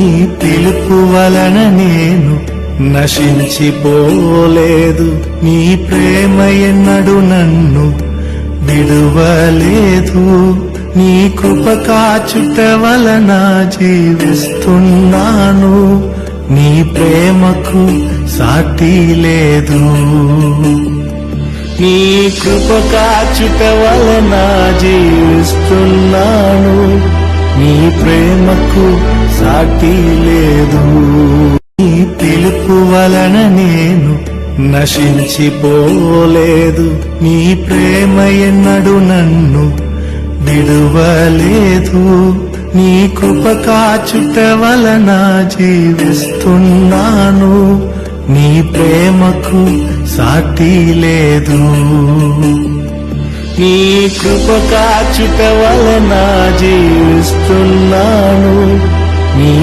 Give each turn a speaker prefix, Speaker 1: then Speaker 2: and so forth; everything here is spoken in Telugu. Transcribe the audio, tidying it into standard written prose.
Speaker 1: నీ పిలుపు వలన నేను నశించిపోలేదు, నీ ప్రేమ ఎన్నడు నన్ను విడువలేదు, నీ కృప కాచుట వలన జీవిస్తున్నాను, నీ ప్రేమకు సాటి లేదు. నీ కృప కాచుట వలన జీవిస్తున్నాను, నీ ప్రేమకు సాటి లేదు. నీ పిలుపు వలన నేను నశించిపోలేదు, నీ ప్రేమ ఎన్నడు నన్ను విడువలేదు, నీ కృప కాచుట వలన జీవిస్తున్నాను, నీ ప్రేమకు సాటి లేదు. నీ కృప కాచుట వలన జీవిస్తున్నాను, నీ